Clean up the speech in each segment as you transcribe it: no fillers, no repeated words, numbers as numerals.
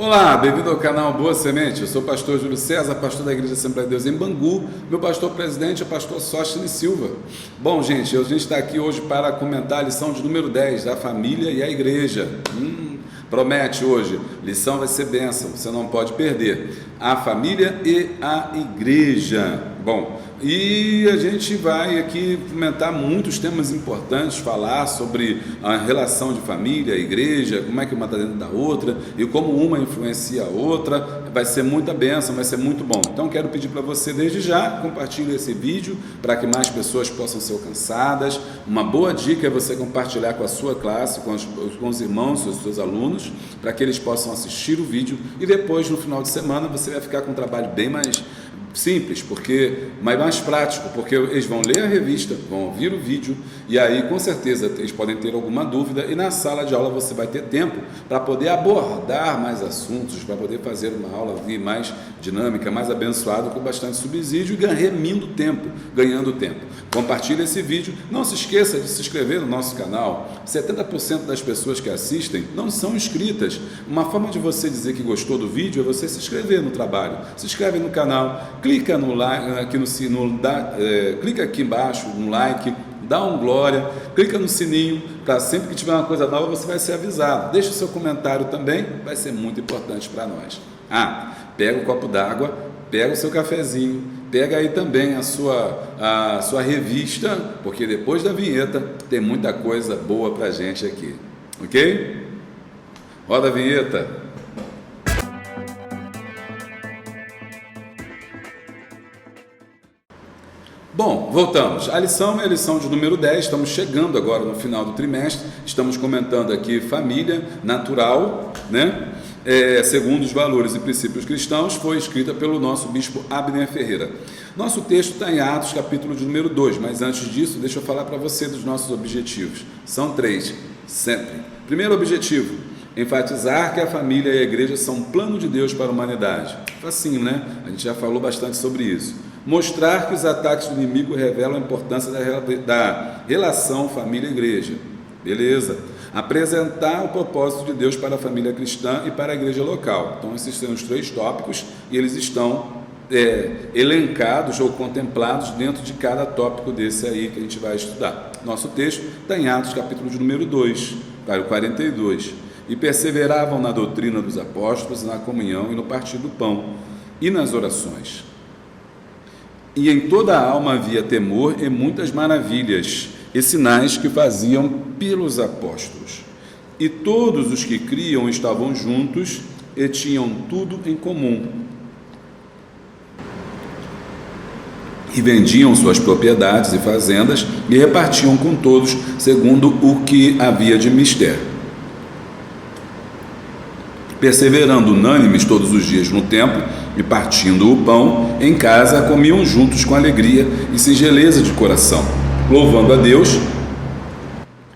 Olá, bem-vindo ao canal Boa Semente. Eu sou o pastor Júlio César, pastor da Igreja Assembleia de Deus em Bangu. Meu pastor presidente é o pastor Sóstenes Silva. Bom, gente, a gente está aqui hoje para comentar a lição de número 10, da família e a igreja. Promete hoje, lição vai ser bênção, você não pode perder. A família e a igreja. Bom, e a gente vai aqui comentar muitos temas importantes, falar sobre a relação de família, igreja, como é que uma está dentro da outra e como uma influencia a outra. Vai ser muita bênção, vai ser muito bom. Então quero pedir para você desde já, compartilhe esse vídeo para que mais pessoas possam ser alcançadas. Uma boa dica é você compartilhar com a sua classe, com os irmãos, os seus alunos, para que eles possam assistir o vídeo e depois no final de semana você vai ficar com um trabalho bem mais simples, mas mais prático, porque eles vão ler a revista, vão ouvir o vídeo e aí com certeza eles podem ter alguma dúvida e na sala de aula você vai ter tempo para poder abordar mais assuntos, para poder fazer uma aula mais dinâmica, mais abençoada, com bastante subsídio e ganhando tempo. Compartilhe esse vídeo, não se esqueça de se inscrever no nosso canal. 70% das pessoas que assistem não são inscritas. Uma forma de você dizer que gostou do vídeo é você se inscrever no trabalho. Se inscreve no canal, clica no like, aqui no sino, clica aqui embaixo no like, dá um glória, clica no sininho para sempre que tiver uma coisa nova você vai ser avisado. Deixa o seu comentário também, vai ser muito importante para nós. Pega o copo d'água, pega o seu cafezinho, pega aí também a sua revista, porque depois da vinheta tem muita coisa boa para a gente aqui, ok? Roda a vinheta. Bom, voltamos. A lição é a lição de número 10, estamos chegando agora no final do trimestre, estamos comentando aqui família natural, né? Segundo os valores e princípios cristãos, foi escrita pelo nosso bispo Abner Ferreira. Nosso texto está em Atos, capítulo de número 2, mas antes disso, deixa eu falar para você dos nossos objetivos. São 3, sempre. Primeiro objetivo, enfatizar que a família e a igreja são um plano de Deus para a humanidade. Facinho, né? A gente já falou bastante sobre isso. Mostrar que os ataques do inimigo revelam a importância da relação família-igreja. Beleza. Apresentar o propósito de Deus para a família cristã e para a igreja local. Então, esses são os 3 tópicos e eles estão elencados ou contemplados dentro de cada tópico desse aí que a gente vai estudar. Nosso texto está em Atos, capítulo de número 2, 42. E perseveravam na doutrina dos apóstolos, na comunhão e no partir do pão e nas orações. E em toda a alma havia temor e muitas maravilhas e sinais que faziam pelos apóstolos. E todos os que criam estavam juntos e tinham tudo em comum. E vendiam suas propriedades e fazendas e repartiam com todos segundo o que havia de mister. Perseverando unânimes todos os dias no templo e partindo o pão em casa, comiam juntos com alegria e singeleza de coração, louvando a Deus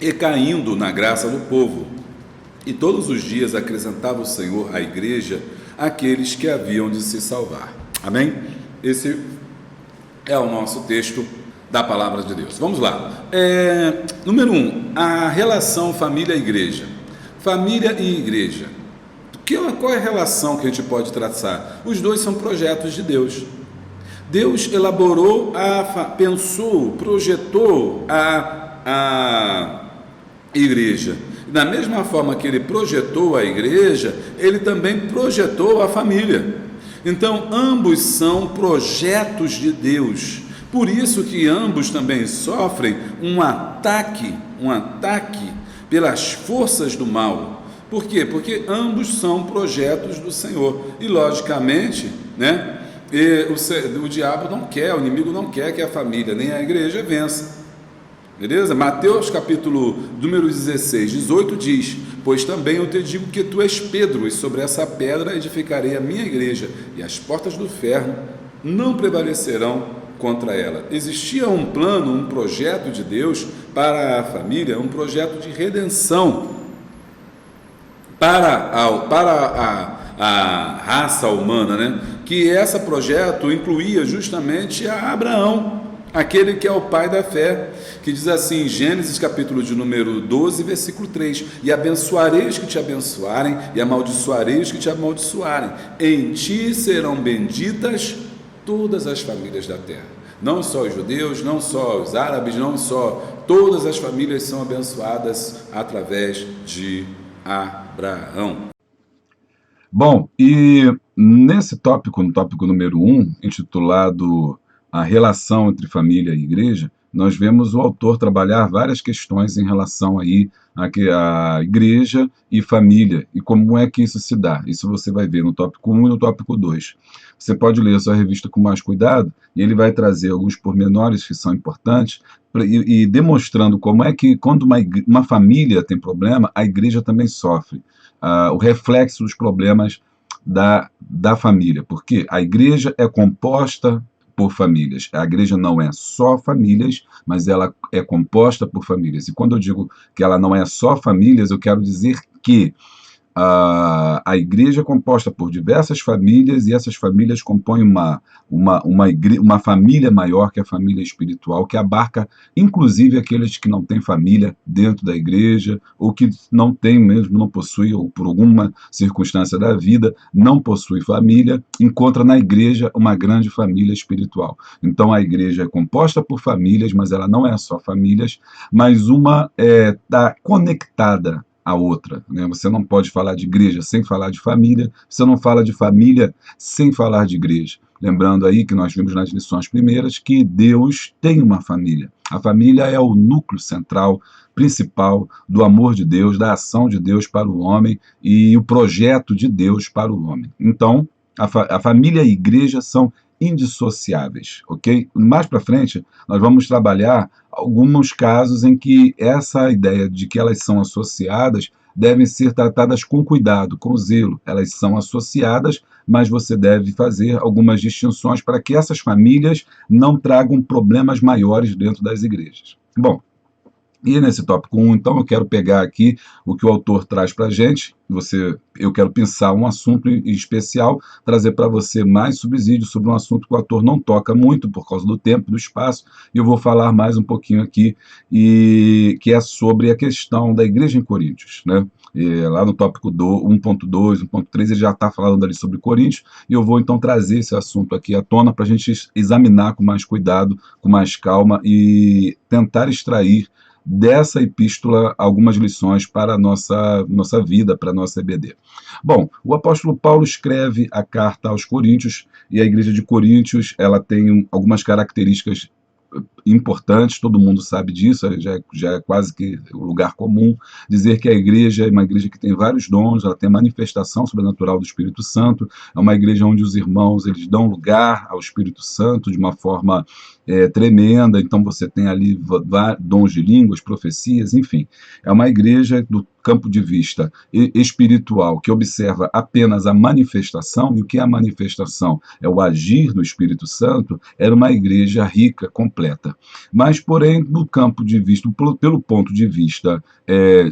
e caindo na graça do povo. E todos os dias acrescentava o Senhor à igreja aqueles que haviam de se salvar. Amém? Esse é o nosso texto da palavra de Deus. Vamos lá. Número 1, a relação família-igreja. Família e igreja. Qual é a relação que a gente pode traçar? Os dois são projetos de Deus. Deus elaborou, pensou, projetou a igreja. Da mesma forma que ele projetou a igreja, ele também projetou a família. Então, ambos são projetos de Deus. Por isso que ambos também sofrem um ataque pelas forças do mal. Por quê? Porque ambos são projetos do Senhor. E, logicamente, né, o diabo não quer, o inimigo não quer que a família nem a igreja vença. Beleza? Mateus capítulo número 16, 18 diz: pois também eu te digo que tu és Pedro, e sobre essa pedra edificarei a minha igreja, e as portas do inferno não prevalecerão contra ela. Existia um plano, um projeto de Deus para a família, um projeto de redenção para a raça humana, né? Que esse projeto incluía justamente a Abraão. aquele que é o pai da fé, que diz assim, Gênesis capítulo de número 12, versículo 3, e abençoarei os que te abençoarem, e amaldiçoarei os que te amaldiçoarem, em ti serão benditas todas as famílias da terra. Não só os judeus, não só os árabes, não só, todas as famílias são abençoadas através de Abraão. Bom, e nesse tópico, no tópico número 1, intitulado A Relação entre Família e Igreja, nós vemos o autor trabalhar várias questões em relação aí à igreja e família, e como é que isso se dá. Isso você vai ver no tópico 1 e no tópico 2. Você pode ler a sua revista com mais cuidado, e ele vai trazer alguns pormenores que são importantes, e demonstrando como é que quando uma família tem problema, a igreja também sofre. O reflexo dos problemas da família, porque a igreja é composta por famílias. A igreja não é só famílias, mas ela é composta por famílias. E quando eu digo que ela não é só famílias, eu quero dizer que a igreja é composta por diversas famílias, e essas famílias compõem uma família maior, que é a família espiritual, que abarca inclusive aqueles que não têm família dentro da igreja, ou que não tem mesmo, não possui, ou por alguma circunstância da vida, não possui família, encontra na igreja uma grande família espiritual. Então a igreja é composta por famílias, mas ela não é só famílias, mas uma está conectada a outra, né? Você não pode falar de igreja sem falar de família, você não fala de família sem falar de igreja. Lembrando aí que nós vimos nas lições primeiras que Deus tem uma família. A família é o núcleo central, principal do amor de Deus, da ação de Deus para o homem e o projeto de Deus para o homem. Então, a família e a igreja são indissociáveis, ok? Mais para frente, nós vamos trabalhar alguns casos em que essa ideia de que elas são associadas devem ser tratadas com cuidado, com zelo. Elas são associadas, mas você deve fazer algumas distinções para que essas famílias não tragam problemas maiores dentro das igrejas. Bom, e nesse tópico 1, então, eu quero pegar aqui o que o autor traz para a gente. Eu quero pensar um assunto em especial, trazer para você mais subsídios sobre um assunto que o autor não toca muito por causa do tempo, do espaço, e eu vou falar mais um pouquinho aqui, que é sobre a questão da igreja em Coríntios, né? Lá no tópico 1.2, 1.3, ele já está falando ali sobre Coríntios, e eu vou então trazer esse assunto aqui à tona para a gente examinar com mais cuidado, com mais calma, e tentar extrair dessa epístola algumas lições para a nossa vida, para a nossa EBD. Bom, o apóstolo Paulo escreve a carta aos Coríntios, e a igreja de Coríntios ela tem algumas características importantes, todo mundo sabe disso, já é quase que o lugar comum, dizer que a igreja é uma igreja que tem vários dons, ela tem manifestação sobrenatural do Espírito Santo, é uma igreja onde os irmãos eles dão lugar ao Espírito Santo de uma forma tremenda, então você tem ali dons de línguas, profecias, enfim, é uma igreja do campo de vista espiritual, que observa apenas a manifestação, e o que é a manifestação? É o agir do Espírito Santo, era uma igreja rica, completa. Mas, porém, no campo de vista, pelo ponto de vista,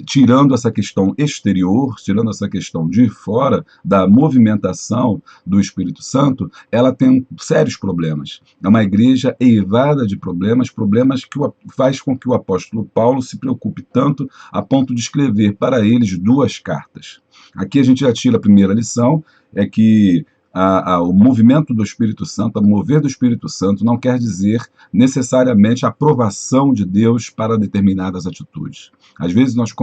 tirando essa questão exterior, tirando essa questão de fora, da movimentação do Espírito Santo, ela tem sérios problemas. É uma igreja eivada de problemas que faz com que o apóstolo Paulo se preocupe tanto a ponto de escrever para eles 2 cartas. Aqui a gente já tira a primeira lição, é que o movimento do Espírito Santo, o mover do Espírito Santo não quer dizer necessariamente a aprovação de Deus para determinadas atitudes. Às vezes nós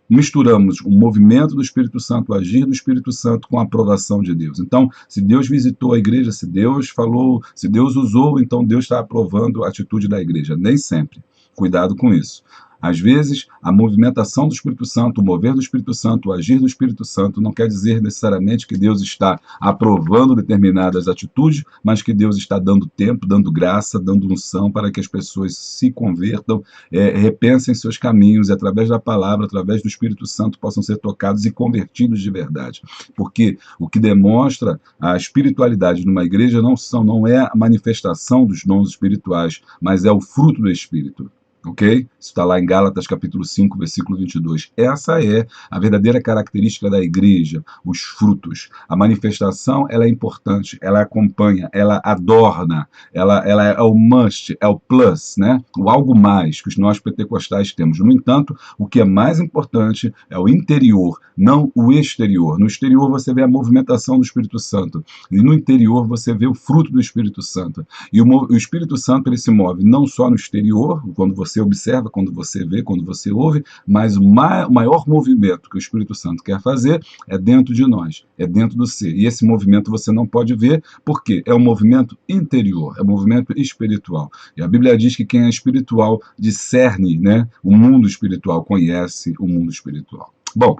misturamos o movimento do Espírito Santo, o agir do Espírito Santo com a aprovação de Deus. Então, se Deus visitou a igreja, se Deus falou, se Deus usou, então Deus está aprovando a atitude da igreja. Nem sempre. Cuidado com isso. Às vezes, a movimentação do Espírito Santo, o mover do Espírito Santo, o agir do Espírito Santo não quer dizer necessariamente que Deus está aprovando determinadas atitudes, mas que Deus está dando tempo, dando graça, dando unção para que as pessoas se convertam, repensem seus caminhos e através da palavra, através do Espírito Santo, possam ser tocados e convertidos de verdade. Porque o que demonstra a espiritualidade numa igreja não é a manifestação dos dons espirituais, mas é o fruto do Espírito. Ok? Isso está lá em Gálatas capítulo 5, versículo 22. Essa é a verdadeira característica da igreja, os frutos. A manifestação, ela é importante, ela acompanha, ela adorna, ela é o must, é o plus, né? O algo mais que nós pentecostais temos. No entanto, o que é mais importante é o interior, não o exterior. No exterior você vê a movimentação do Espírito Santo, e no interior você vê o fruto do Espírito Santo. E o Espírito Santo, ele se move não só no exterior, quando você observa, quando você vê, quando você ouve, mas o maior movimento que o Espírito Santo quer fazer é dentro de nós, é dentro do ser. E esse movimento você não pode ver, porque é um movimento interior, é um movimento espiritual. E a Bíblia diz que quem é espiritual discerne, né, o mundo espiritual, conhece o mundo espiritual. Bom,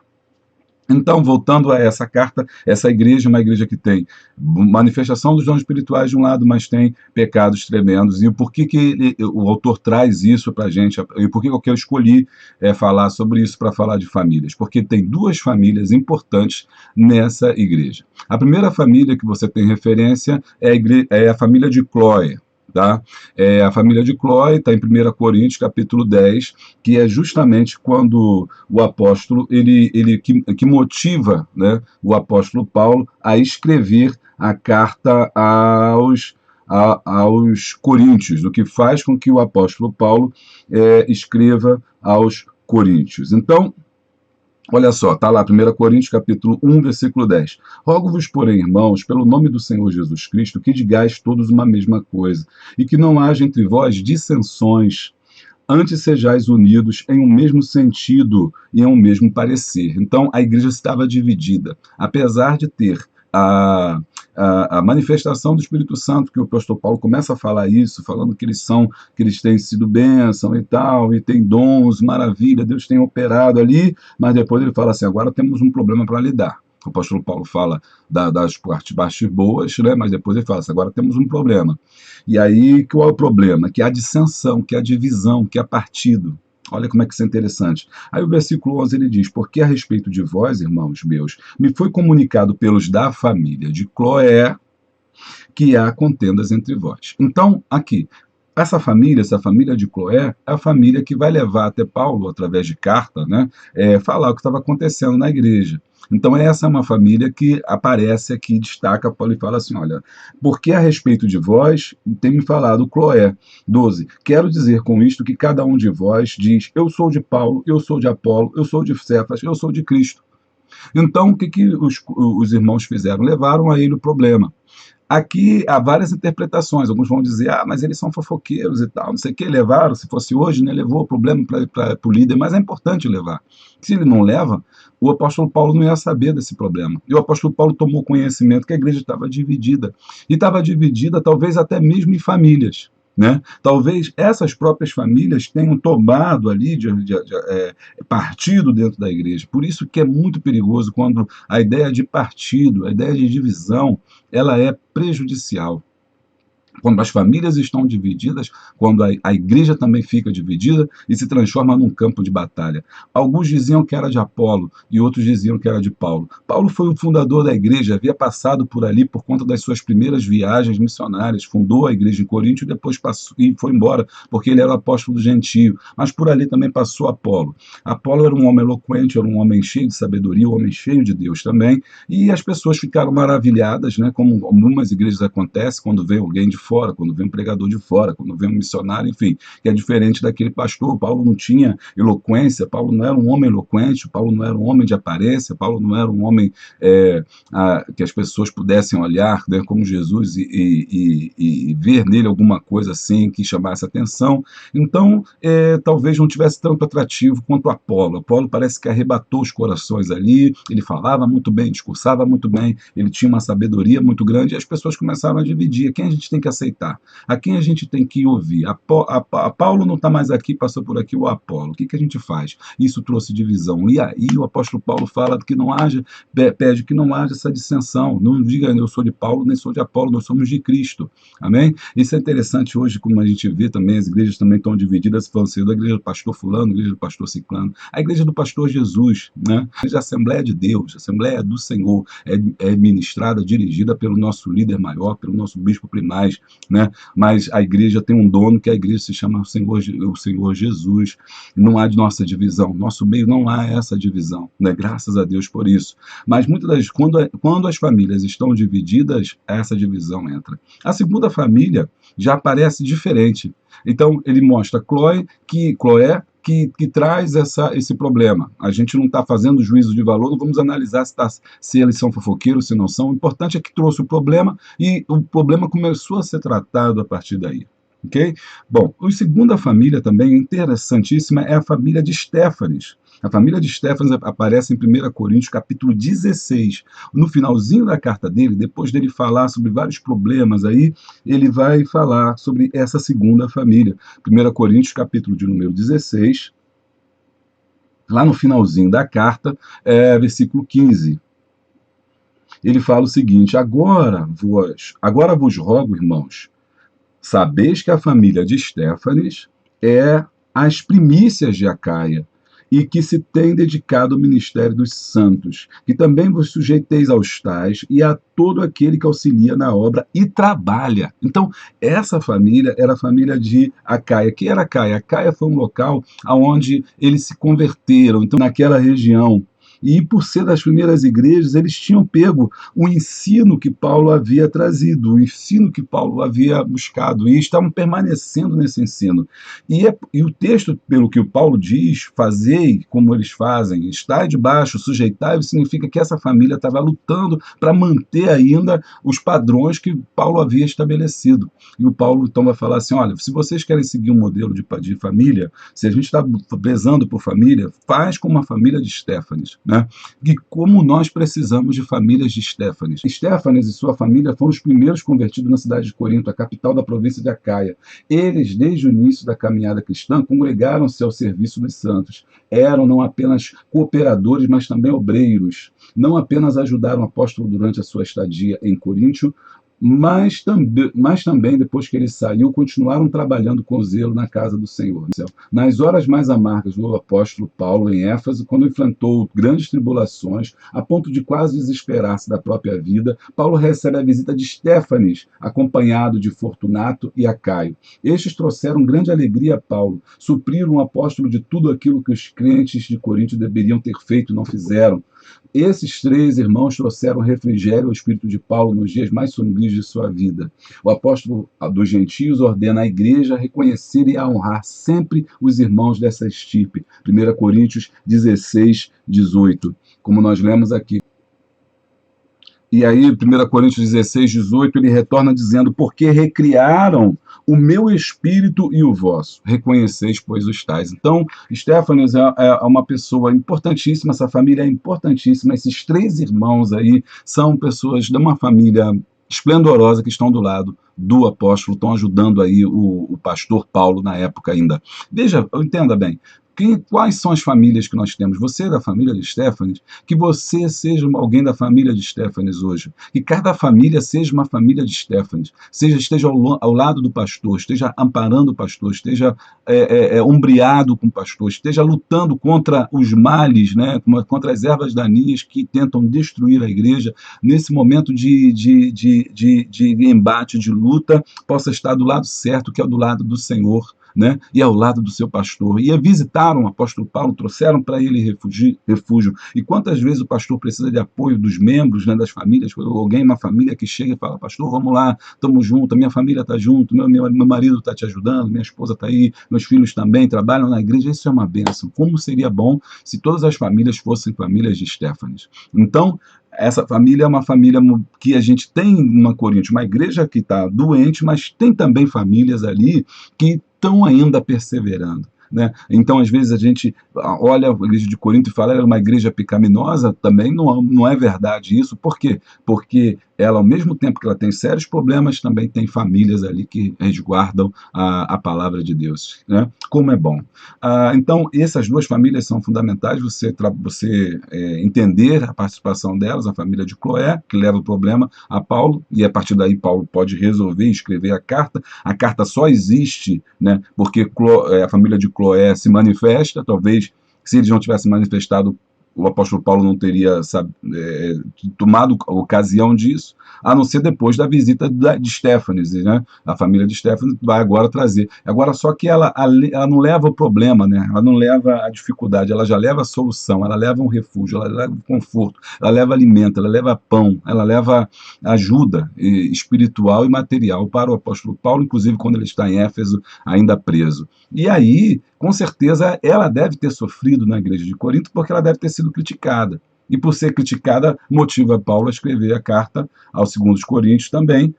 então, voltando a essa carta, essa igreja é uma igreja que tem manifestação dos dons espirituais de um lado, mas tem pecados tremendos. E por que o autor traz isso para a gente? E por que eu escolhi falar sobre isso para falar de famílias? Porque tem duas famílias importantes nessa igreja. A primeira família que você tem referência é a família de Cloé. Tá? A família de Cloé está em 1 Coríntios, capítulo 10, que é justamente quando o apóstolo, que motiva, né, o apóstolo Paulo a escrever a carta aos Coríntios, o que faz com que o apóstolo Paulo escreva aos Coríntios. Então, olha só, está lá, 1 Coríntios, capítulo 1, versículo 10. Rogo-vos, porém, irmãos, pelo nome do Senhor Jesus Cristo, que digais todos uma mesma coisa, e que não haja entre vós dissensões, antes sejais unidos em um mesmo sentido e em um mesmo parecer. Então, a igreja estava dividida, apesar de ter a manifestação do Espírito Santo, que o apóstolo Paulo começa a falar isso, falando que eles têm sido bênção e tal, e tem dons, maravilha, Deus tem operado ali, mas depois ele fala assim, agora temos um problema para lidar. O apóstolo Paulo fala das partes boas, né? Mas depois ele fala assim, agora temos um problema. E aí, qual é o problema? Que há dissensão, que há divisão, que há partido. Olha como é que isso é interessante. Aí o versículo 11 ele diz, porque a respeito de vós, irmãos meus, me foi comunicado pelos da família de Cloé, que há contendas entre vós. Então, aqui, essa família de Cloé, é a família que vai levar até Paulo, através de carta, né, falar o que estava acontecendo na igreja. Então, essa é uma família que aparece aqui, destaca Paulo e fala assim, olha, porque a respeito de vós, tem me falado Cloé, 12, quero dizer com isto que cada um de vós diz, eu sou de Paulo, eu sou de Apolo, eu sou de Cefas, eu sou de Cristo. Então, o que os irmãos fizeram? Levaram a ele o problema. Aqui há várias interpretações. Alguns vão dizer, mas eles são fofoqueiros e tal, não sei o que, levaram, se fosse hoje, né, levou o problema para o líder, mas é importante levar. Se ele não leva, o apóstolo Paulo não ia saber desse problema. E o apóstolo Paulo tomou conhecimento que a igreja estava dividida. E estava dividida talvez até mesmo em famílias. Né? Talvez essas próprias famílias tenham tomado ali partido dentro da igreja. Por isso que é muito perigoso quando a ideia de partido, a ideia de divisão, ela é prejudicial. Quando as famílias estão divididas, quando a igreja também fica dividida e se transforma num campo de batalha. Alguns diziam que era de Apolo e outros diziam que era de Paulo. Paulo foi o fundador da igreja, havia passado por ali por conta das suas primeiras viagens missionárias, fundou a igreja em Corinto e depois passou, e foi embora, porque ele era o apóstolo do gentio. Mas por ali também passou Apolo. Apolo era um homem eloquente, era um homem cheio de sabedoria, um homem cheio de Deus também, e as pessoas ficaram maravilhadas, né, como algumas igrejas acontece quando vem alguém de fora, quando vem um pregador de fora, quando vem um missionário, enfim, que é diferente daquele pastor. Paulo não tinha eloquência, Paulo não era um homem eloquente, Paulo não era um homem de aparência, Paulo não era um homem que as pessoas pudessem olhar, né, como Jesus e ver nele alguma coisa assim que chamasse atenção. Então, talvez não tivesse tanto atrativo quanto Apolo. Apolo parece que arrebatou os corações ali, ele falava muito bem, discursava muito bem, ele tinha uma sabedoria muito grande e as pessoas começaram a dividir. Quem a gente tem que aceitar? A quem a gente tem que ouvir? A Paulo não está mais aqui, passou por aqui o Apolo. O que a gente faz? Isso trouxe divisão. E aí o apóstolo Paulo fala que não haja, pede que não haja essa dissensão. Não diga eu sou de Paulo, nem sou de Apolo, nós somos de Cristo. Amém? Isso é interessante hoje, como a gente vê também, as igrejas também estão divididas, falando assim, da igreja do pastor fulano, a igreja do pastor ciclano, a igreja do pastor Jesus, né? A igreja da Assembleia de Deus, a Assembleia do Senhor, é ministrada, dirigida pelo nosso líder maior, pelo nosso bispo primaz, né? Mas a igreja tem um dono, que a igreja se chama o Senhor Jesus. Não há de nossa divisão, nosso meio não há essa divisão, né? Graças a Deus por isso. Mas muitas das quando as famílias estão divididas, essa divisão entra. A segunda família já aparece diferente. Então ele mostra Cloé que traz esse problema. A gente não está fazendo juízo de valor, não vamos analisar se eles são fofoqueiros, se não são. O importante é que trouxe o problema e o problema começou a ser tratado a partir daí. Ok? Bom, a segunda família também interessantíssima é a família de Estéfanes. A família de Estéfanes aparece em 1 Coríntios, capítulo 16. No finalzinho da carta dele, depois dele falar sobre vários problemas aí, ele vai falar sobre essa segunda família. 1 Coríntios, capítulo de número 16, lá no finalzinho da carta, versículo 15. Ele fala o seguinte: agora vos rogo, irmãos, sabeis que a família de Estéfanes é as primícias de Acaia, e que se tem dedicado ao ministério dos santos, que também vos sujeiteis aos tais e a todo aquele que auxilia na obra e trabalha. Então, essa família era a família de Acaia. Que era Acaia? Acaia foi um local onde eles se converteram, então, naquela região. E por ser das primeiras igrejas, eles tinham pego o ensino que Paulo havia trazido, o ensino que Paulo havia buscado, e estavam permanecendo nesse ensino. E o texto, pelo que o Paulo diz, fazei como eles fazem, estar debaixo, sujeitai-vos, significa que essa família estava lutando para manter ainda os padrões que Paulo havia estabelecido. E o Paulo então vai falar assim: olha, se vocês querem seguir um modelo de família, se a gente está prezando por família, faz como a família de Estéfanes, né? E como nós precisamos de famílias de Estéfanes. Estéfanes e sua família foram os primeiros convertidos na cidade de Corinto, a capital da província de Acaia. Eles, desde o início da caminhada cristã, congregaram-se ao serviço dos santos. Eram não apenas cooperadores, mas também obreiros. Não apenas ajudaram o apóstolo durante a sua estadia em Coríntio, mas também, depois que ele saiu, continuaram trabalhando com zelo na casa do Senhor. Nas horas mais amargas do apóstolo Paulo em Éfeso, quando enfrentou grandes tribulações, a ponto de quase desesperar-se da própria vida, Paulo recebe a visita de Estéfanes, acompanhado de Fortunato e Acaio. Estes trouxeram grande alegria a Paulo, supriram o apóstolo de tudo aquilo que os crentes de Corinto deveriam ter feito e não fizeram. Esses três irmãos trouxeram refrigério ao espírito de Paulo nos dias mais sombrios de sua vida. O apóstolo dos gentios ordena à igreja a reconhecer e a honrar sempre os irmãos dessa estirpe. 1 Coríntios 16, 18, como nós lemos aqui. E aí, 1 Coríntios 16, 18, ele retorna dizendo: porque recriaram o meu espírito e o vosso, reconheceis, pois, os tais. Então, Estéfanes é uma pessoa importantíssima, essa família é importantíssima, esses três irmãos aí são pessoas de uma família esplendorosa que estão do lado do apóstolo, estão ajudando aí o pastor Paulo na época ainda. Veja, entenda bem, quais são as famílias que nós temos? Você é da família de Estéfanes? Que você seja alguém da família de Estéfanes hoje. Que cada família seja uma família de Estéfanes. Esteja ao lado do pastor, esteja amparando o pastor, esteja ombreado com o pastor, esteja lutando contra os males, né? Contra as ervas daninhas que tentam destruir a igreja. Nesse momento de embate, de luta, possa estar do lado certo, que é do lado do Senhor, né? E ao lado do seu pastor. E visitaram o apóstolo Paulo, trouxeram para ele refúgio. E quantas vezes o pastor precisa de apoio dos membros, né, das famílias, alguém, uma família que chega e fala: pastor, vamos lá, estamos juntos, minha família está junto, meu marido está te ajudando, minha esposa está aí, meus filhos também trabalham na igreja. Isso é uma bênção. Como seria bom se todas as famílias fossem famílias de Estéfanes? Então, essa família é uma família que a gente tem numa Corinto, uma igreja que está doente, mas tem também famílias ali que estão ainda perseverando, né? Então, às vezes, a gente olha a igreja de Corinto e fala: ela é uma igreja pecaminosa. Também não é verdade isso. Por quê? Porque ela, ao mesmo tempo que ela tem sérios problemas, também tem famílias ali que resguardam a palavra de Deus, né? Como é bom. Então, essas duas famílias são fundamentais, você entender a participação delas, a família de Cloé, que leva o problema a Paulo, e a partir daí Paulo pode resolver e escrever a carta. A carta só existe, né, porque a família de Cloé se manifesta. Talvez, se eles não tivessem manifestado, o apóstolo Paulo não teria tomado ocasião disso, a não ser depois da visita de Stefanes, né? A família de Stefanes vai agora trazer. Agora, só que ela não leva o problema, né? Ela não leva a dificuldade, ela já leva a solução, ela leva um refúgio, ela leva conforto, ela leva alimento, ela leva pão, ela leva ajuda espiritual e material para o apóstolo Paulo, inclusive quando ele está em Éfeso, ainda preso. E aí, com certeza, ela deve ter sofrido na igreja de Corinto, porque ela deve ter sido criticada. E por ser criticada, motiva Paulo a escrever a carta aos 2 Coríntios também,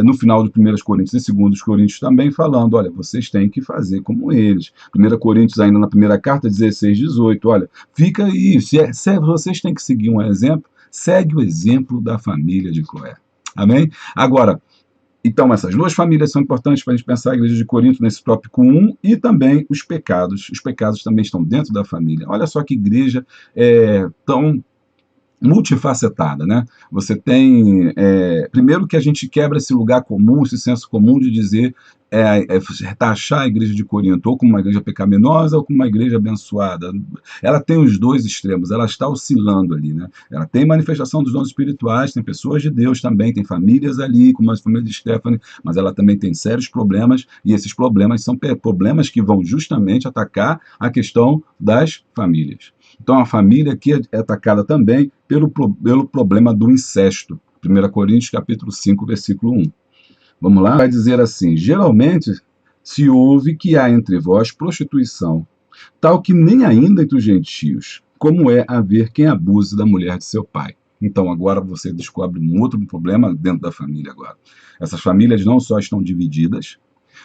no final de 1 Coríntios e 2 Coríntios também, falando, olha, vocês têm que fazer como eles. 1 Coríntios, ainda na primeira carta, 16, 18, olha, fica aí, se vocês têm que seguir um exemplo, segue o exemplo da família de Cloé. Amém? Agora, então, essas duas famílias são importantes para a gente pensar a igreja de Corinto nesse tópico 1 e também os pecados. Os pecados também estão dentro da família. Olha só que igreja tão multifacetada, né? Você tem, primeiro que a gente quebra esse lugar comum, esse senso comum de dizer, taxar a igreja de Corinto ou como uma igreja pecaminosa ou como uma igreja abençoada. Ela tem os dois extremos, ela está oscilando ali, né? Ela tem manifestação dos dons espirituais, tem pessoas de Deus também, tem famílias ali, como a família de Stephanie, mas ela também tem sérios problemas, e esses problemas são problemas que vão justamente atacar a questão das famílias. Então, a família aqui é atacada também pelo problema do incesto. 1 Coríntios, capítulo 5, versículo 1. Vamos lá? Vai dizer assim, geralmente se ouve que há entre vós prostituição, tal que nem ainda entre os gentios, como é haver quem abuse da mulher de seu pai. Então, agora você descobre um outro problema dentro da família agora. Essas famílias não só estão divididas,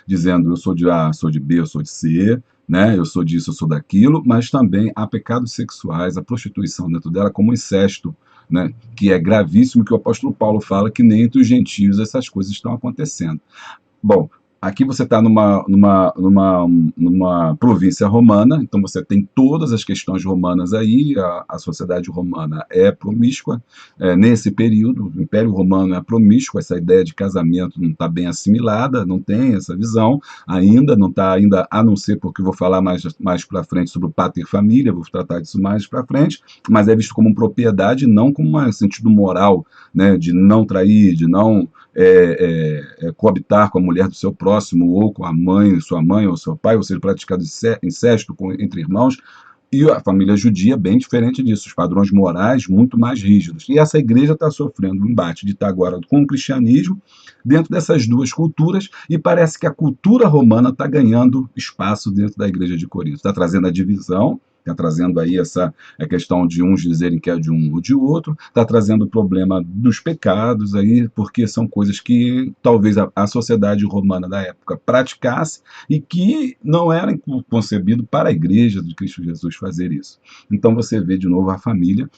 dizendo eu sou de A, sou de B, eu sou de C, né? Eu sou disso, eu sou daquilo, mas também há pecados sexuais, a prostituição dentro dela, como o incesto, né? Que é gravíssimo, que o apóstolo Paulo fala que nem entre os gentios essas coisas estão acontecendo. Bom, aqui você está numa província romana, então você tem todas as questões romanas aí, a sociedade romana é promíscua, nesse período, o Império Romano é promíscuo, essa ideia de casamento não está bem assimilada, não tem essa visão, não está ainda, a não ser porque eu vou falar mais para frente sobre o pater família, vou tratar disso mais para frente, mas é visto como propriedade, não como um sentido moral, né, de não trair, de não coabitar com a mulher do seu próximo, ou com a mãe, sua mãe ou seu pai, ou seja, praticado incesto entre irmãos, e a família judia é bem diferente disso, os padrões morais muito mais rígidos. E essa igreja está sofrendo um embate de estar agora com o cristianismo, dentro dessas duas culturas, e parece que a cultura romana está ganhando espaço dentro da igreja de Corinto, está trazendo a divisão, está trazendo aí a questão de uns dizerem que é de um ou de outro, está trazendo o problema dos pecados aí, porque são coisas que talvez a sociedade romana da época praticasse e que não era concebido para a igreja de Cristo Jesus fazer isso. Então você vê de novo a família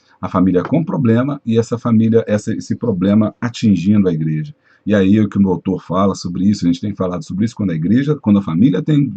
com problema e essa família, esse problema atingindo a igreja. E aí o que o autor fala sobre isso, a gente tem falado sobre isso, quando a família tem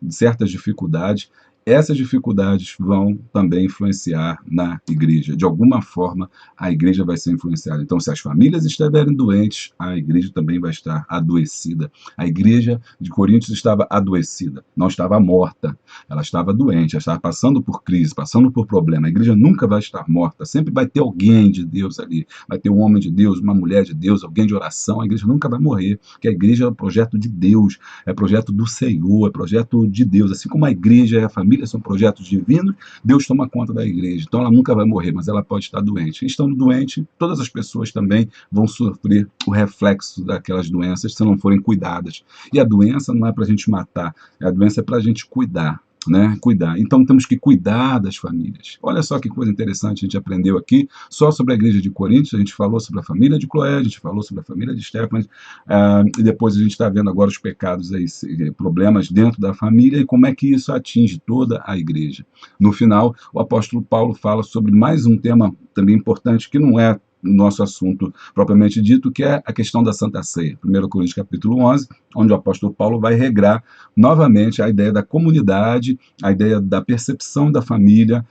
certas dificuldades, essas dificuldades vão também influenciar na igreja. De alguma forma, a igreja vai ser influenciada. Então, se as famílias estiverem doentes, a igreja também vai estar adoecida. A igreja de Coríntios estava adoecida, não estava morta. Ela estava doente, ela estava passando por crise, passando por problema. A igreja nunca vai estar morta. Sempre vai ter alguém de Deus ali. Vai ter um homem de Deus, uma mulher de Deus, alguém de oração. A igreja nunca vai morrer, porque a igreja é um projeto de Deus, é projeto do Senhor, é projeto de Deus. Assim como a igreja e a família são projetos divinos, Deus toma conta da igreja. Então ela nunca vai morrer, mas ela pode estar doente. E estando doente, todas as pessoas também vão sofrer o reflexo daquelas doenças se não forem cuidadas. E a doença não é para a gente matar, a doença é para a gente cuidar. Né, cuidar. Então temos que cuidar das famílias. Olha só que coisa interessante a gente aprendeu aqui, só sobre a igreja de Corinto, a gente falou sobre a família de Cloé, a gente falou sobre a família de Stefanes, e depois a gente está vendo agora os pecados aí, problemas dentro da família e como é que isso atinge toda a igreja. No final, o apóstolo Paulo fala sobre mais um tema também importante, que não é o nosso assunto propriamente dito, que é a questão da Santa Ceia. 1 Coríntios capítulo 11, onde o apóstolo Paulo vai regrar novamente a ideia da comunidade, a ideia da percepção da família,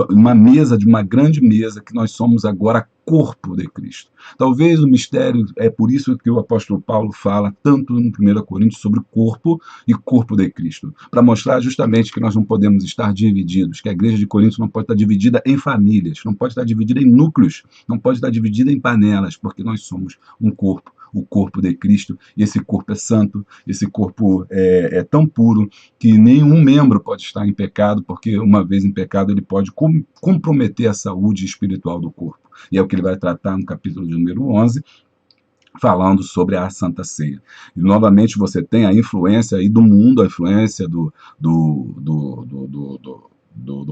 uma mesa, de uma grande mesa, que nós somos agora corpo de Cristo. Talvez o mistério, é por isso que o apóstolo Paulo fala tanto em 1 Coríntios sobre corpo e corpo de Cristo, para mostrar justamente que nós não podemos estar divididos, que a igreja de Corinto não pode estar dividida em famílias, não pode estar dividida em núcleos, não pode estar dividida em panelas, porque nós somos um corpo, o corpo de Cristo, e esse corpo é santo, esse corpo é tão puro que nenhum membro pode estar em pecado, porque uma vez em pecado ele pode comprometer a saúde espiritual do corpo. E é o que ele vai tratar no capítulo de número 11, falando sobre a Santa Ceia. E, novamente, você tem a influência aí do mundo, a influência do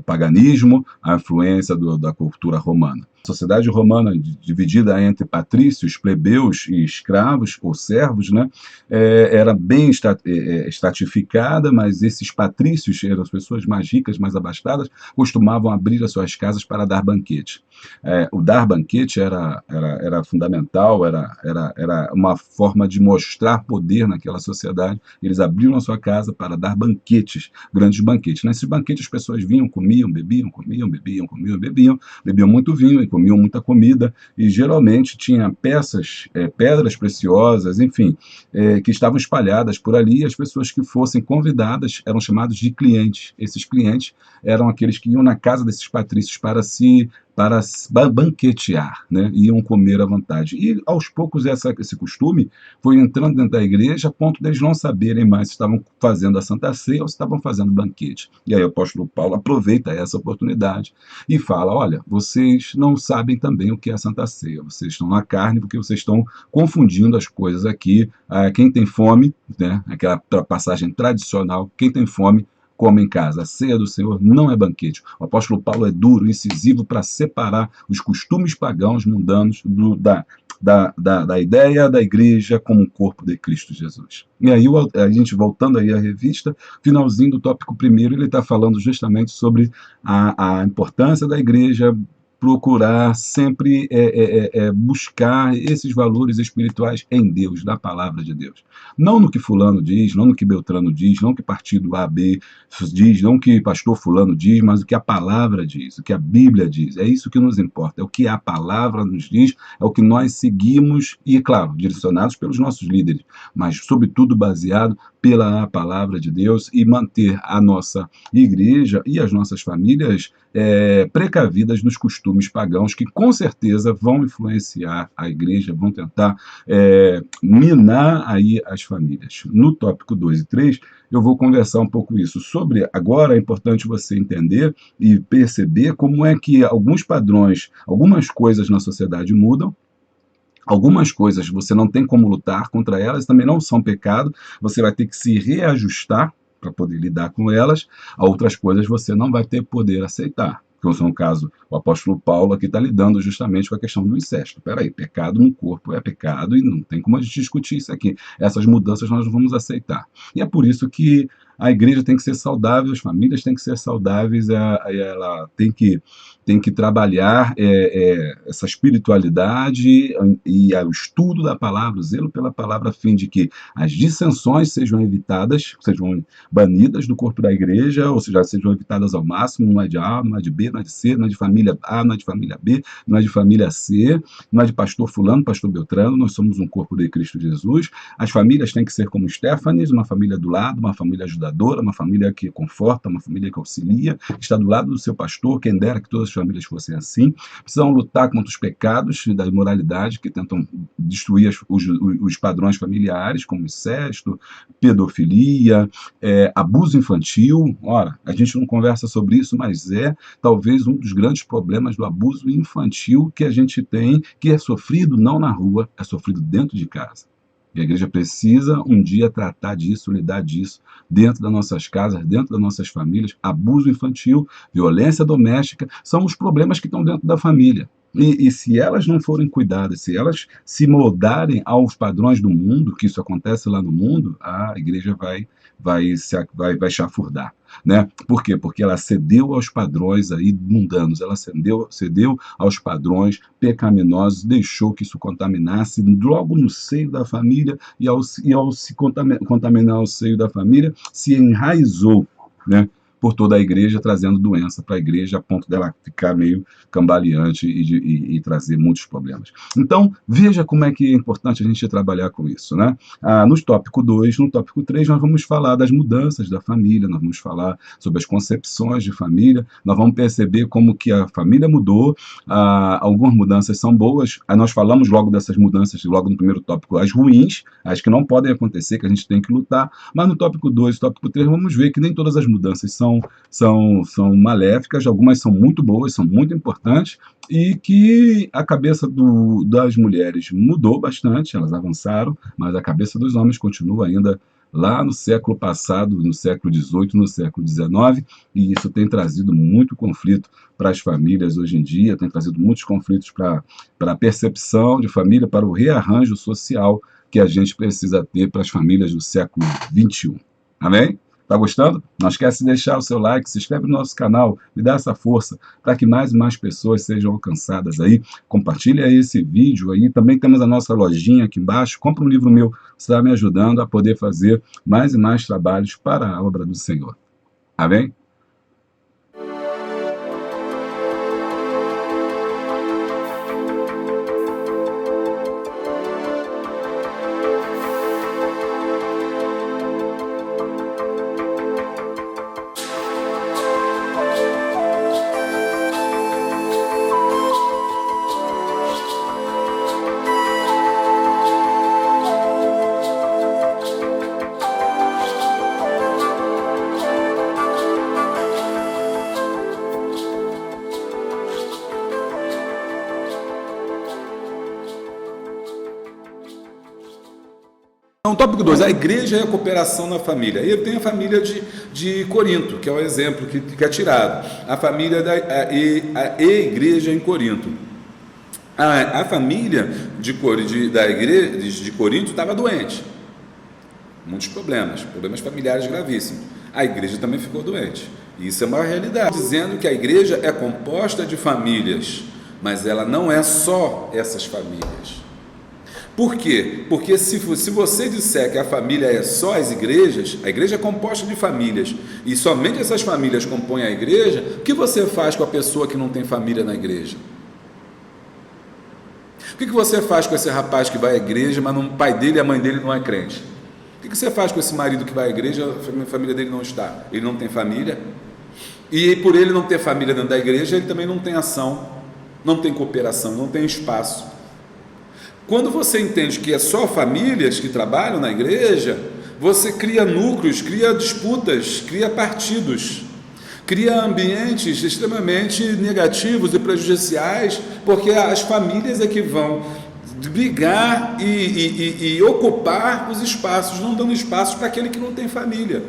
paganismo, a influência da cultura romana. A sociedade romana, dividida entre patrícios, plebeus e escravos ou servos, né, era bem estratificada, mas esses patrícios, eram as pessoas mais ricas, mais abastadas, costumavam abrir as suas casas para dar banquete. O dar banquete era fundamental, era uma forma de mostrar poder naquela sociedade. Eles abriam a sua casa para dar banquetes, grandes banquetes. Nesses banquetes as pessoas vinham, comiam, bebiam, bebiam muito vinho e comiam muita comida, e geralmente tinha pedras preciosas, enfim, que estavam espalhadas por ali, e as pessoas que fossem convidadas eram chamados de clientes. Esses clientes eram aqueles que iam na casa desses patrícios para banquetear, né? Iam comer à vontade. E, aos poucos, esse costume foi entrando dentro da igreja a ponto deles não saberem mais se estavam fazendo a Santa Ceia ou se estavam fazendo banquete. E aí o apóstolo Paulo aproveita essa oportunidade e fala, olha, vocês não sabem também o que é a Santa Ceia, vocês estão na carne porque vocês estão confundindo as coisas aqui. Quem tem fome, né? Aquela passagem tradicional, quem tem fome, come em casa. A ceia do Senhor não é banquete. O apóstolo Paulo é duro, incisivo para separar os costumes pagãos mundanos da ideia da igreja como um corpo de Cristo Jesus. E aí, a gente voltando aí à revista, finalzinho do tópico 1º, ele está falando justamente sobre a importância da igreja procurar sempre buscar esses valores espirituais em Deus, na palavra de Deus. Não no que fulano diz, não no que Beltrano diz, não no que partido A, B diz, não no que pastor fulano diz, mas o que a palavra diz, o que a Bíblia diz. É isso que nos importa, é o que a palavra nos diz, é o que nós seguimos e, claro, direcionados pelos nossos líderes, mas, sobretudo, baseado pela palavra de Deus, e manter a nossa igreja e as nossas famílias precavidas nos costumes pagãos que com certeza vão influenciar a igreja, vão tentar minar aí as famílias. No tópico 2 e 3, eu vou conversar um pouco isso. Sobre, agora é importante você entender e perceber como é que alguns padrões, algumas coisas na sociedade mudam. Algumas coisas você não tem como lutar contra elas, também não são pecado, você vai ter que se reajustar para poder lidar com elas. A outras coisas você não vai ter poder aceitar. Como no caso, o apóstolo Paulo aqui está lidando justamente com a questão do incesto. Peraí, pecado no corpo é pecado e não tem como a gente discutir isso aqui. Essas mudanças nós não vamos aceitar. E é por isso que a igreja tem que ser saudável, as famílias têm que ser saudáveis, ela tem que trabalhar essa espiritualidade e o estudo da palavra, o zelo pela palavra, a fim de que as dissensões sejam evitadas, sejam banidas do corpo da igreja, ou seja, sejam evitadas ao máximo. Não é de A, não é de B, não é de C, não é de família A, não é de família B, não é de família C, não é de pastor fulano, pastor Beltrano. Nós somos um corpo de Cristo Jesus. As famílias têm que ser como Stefanes, uma família do lado, uma família ajudadora, uma família que conforta, uma família que auxilia, está do lado do seu pastor. Quem dera que todas as famílias fossem assim. Precisam lutar contra os pecados da imoralidade que tentam destruir os padrões familiares, como incesto, pedofilia, abuso infantil. Ora, a gente não conversa sobre isso, mas talvez um dos grandes problemas do abuso infantil que a gente tem, que é sofrido não na rua, é sofrido dentro de casa. E a igreja precisa um dia tratar disso, lidar disso, dentro das nossas casas, dentro das nossas famílias. Abuso infantil, violência doméstica, são os problemas que estão dentro da família. E se elas não forem cuidadas, se elas se moldarem aos padrões do mundo, que isso acontece lá no mundo, a igreja vai chafurdar. Né? Por quê? Porque ela cedeu aos padrões aí mundanos, ela cedeu aos padrões pecaminosos, deixou que isso contaminasse logo no seio da família, e ao se contaminar o seio da família, se enraizou, né? por toda a igreja, trazendo doença para a igreja, a ponto dela ficar meio cambaleante e trazer muitos problemas. Então, veja como é que é importante a gente trabalhar com isso, né? No tópico 2, no tópico 3, nós vamos falar das mudanças da família, nós vamos falar sobre as concepções de família, nós vamos perceber como que a família mudou, algumas mudanças são boas, nós falamos logo dessas mudanças, logo no primeiro tópico, as ruins, as que não podem acontecer, que a gente tem que lutar, mas no tópico 2 e tópico 3, vamos ver que nem todas as mudanças são maléficas, algumas são muito boas, são muito importantes, e que a cabeça das mulheres mudou bastante, elas avançaram, mas a cabeça dos homens continua ainda lá no século passado, no século XVIII, no século XIX, e isso tem trazido muito conflito para as famílias hoje em dia, tem trazido muitos conflitos para a percepção de família, para o rearranjo social que a gente precisa ter para as famílias do século XXI. Amém? Tá gostando? Não esquece de deixar o seu like, se inscreve no nosso canal, me dá essa força para que mais e mais pessoas sejam alcançadas aí. Compartilha aí esse vídeo aí. Também temos a nossa lojinha aqui embaixo. Compra um livro meu, você está me ajudando a poder fazer mais e mais trabalhos para a obra do Senhor. Amém? Então, tópico 2, a igreja e a cooperação na família. Aí eu tenho a família de Corinto, que é o exemplo que é tirado. A família da igreja em Corinto. A família da igreja de Corinto estava doente. Muitos problemas familiares gravíssimos. A igreja também ficou doente. Isso é uma realidade. Dizendo que a igreja é composta de famílias, mas ela não é só essas famílias. Por quê? Porque se você disser que a família é só as igrejas, a igreja é composta de famílias, e somente essas famílias compõem a igreja, o que você faz com a pessoa que não tem família na igreja? O que você faz com esse rapaz que vai à igreja, mas o pai dele e a mãe dele não é crente? O que você faz com esse marido que vai à igreja, a família dele não está? Ele não tem família, e por ele não ter família dentro da igreja, ele também não tem ação, não tem cooperação, não tem espaço. Quando você entende que é só famílias que trabalham na igreja, você cria núcleos, cria disputas, cria partidos, cria ambientes extremamente negativos e prejudiciais, porque as famílias é que vão brigar e ocupar os espaços, não dando espaço para aquele que não tem família.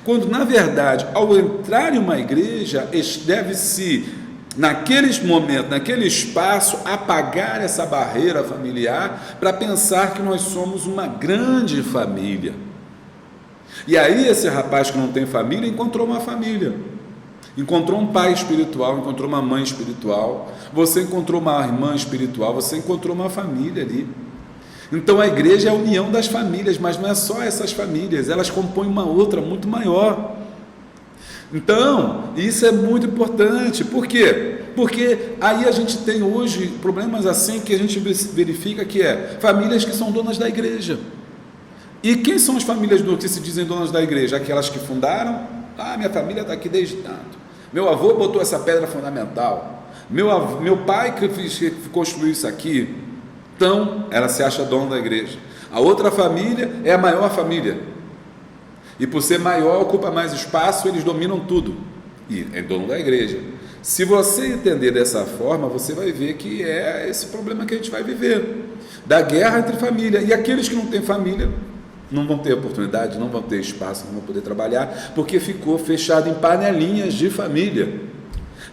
Quando, na verdade, ao entrar em uma igreja, deve-se, naqueles momentos, naquele espaço, apagar essa barreira familiar para pensar que nós somos uma grande família. E aí esse rapaz que não tem família encontrou uma família, encontrou um pai espiritual, encontrou uma mãe espiritual, você encontrou uma irmã espiritual, você encontrou uma família ali. Então a igreja é a união das famílias, mas não é só essas famílias, elas compõem uma outra muito maior. Então, isso é muito importante. Por quê? Porque aí a gente tem hoje problemas assim que a gente verifica que é famílias que são donas da igreja. E quem são as famílias que se dizem donas da igreja? Aquelas que fundaram? Minha família está aqui desde tanto. Meu avô botou essa pedra fundamental. Meu pai que construiu isso aqui. Então, ela se acha dona da igreja. A outra família é a maior família. E por ser maior, ocupa mais espaço, eles dominam tudo. E é dono da igreja. Se você entender dessa forma, você vai ver que é esse problema que a gente vai viver. Da guerra entre família. E aqueles que não têm família não vão ter oportunidade, não vão ter espaço, não vão poder trabalhar, porque ficou fechado em panelinhas de família.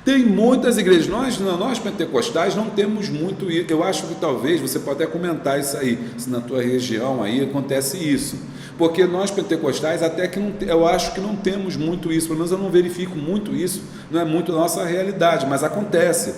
Tem muitas igrejas, nós pentecostais não temos muito isso. Eu acho que talvez você pode até comentar isso aí, se na tua região aí acontece isso. Porque nós pentecostais até que não, eu acho que não temos muito isso, pelo menos eu não verifico muito isso, não é muito a nossa realidade, mas acontece.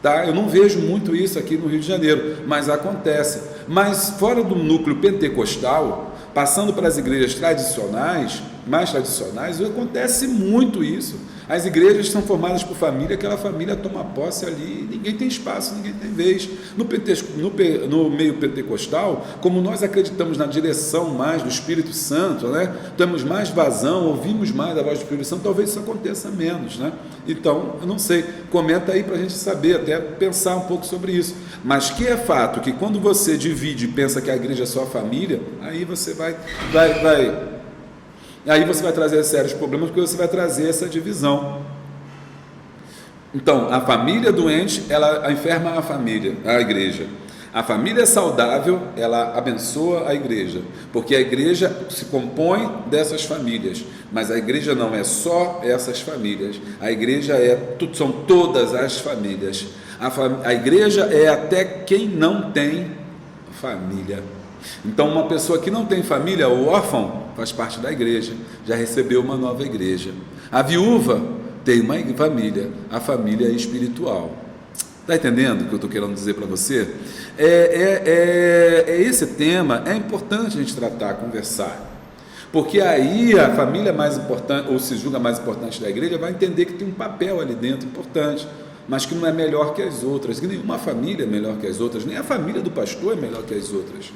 Tá? Eu não vejo muito isso aqui no Rio de Janeiro, mas acontece. Mas fora do núcleo pentecostal, passando para as igrejas tradicionais, mais tradicionais, acontece muito isso. As igrejas são formadas por família, aquela família toma posse ali, ninguém tem espaço, ninguém tem vez. No meio pentecostal, como nós acreditamos na direção mais do Espírito Santo, né? Temos mais vazão, ouvimos mais a voz do Espírito Santo, talvez isso aconteça menos, né? Então, eu não sei, comenta aí para a gente saber, até pensar um pouco sobre isso. Mas que é fato que quando você divide e pensa que a igreja é só a família, aí você aí você vai trazer sérios problemas, porque você vai trazer essa divisão. Então, a família doente, ela enferma a família, a igreja. A família saudável, ela abençoa a igreja, porque a igreja se compõe dessas famílias, mas a igreja não é só essas famílias, a igreja são todas as famílias. A igreja é até quem não tem família. Então, uma pessoa que não tem família, o órfão, faz parte da igreja, já recebeu uma nova igreja. A viúva tem uma família, a família é espiritual. Está entendendo o que eu estou querendo dizer para você? Esse tema é importante a gente tratar, conversar. Porque aí a família mais importante, ou se julga mais importante da igreja, vai entender que tem um papel ali dentro importante, mas que não é melhor que as outras, que nenhuma família é melhor que as outras, nem a família do pastor é melhor que as outras.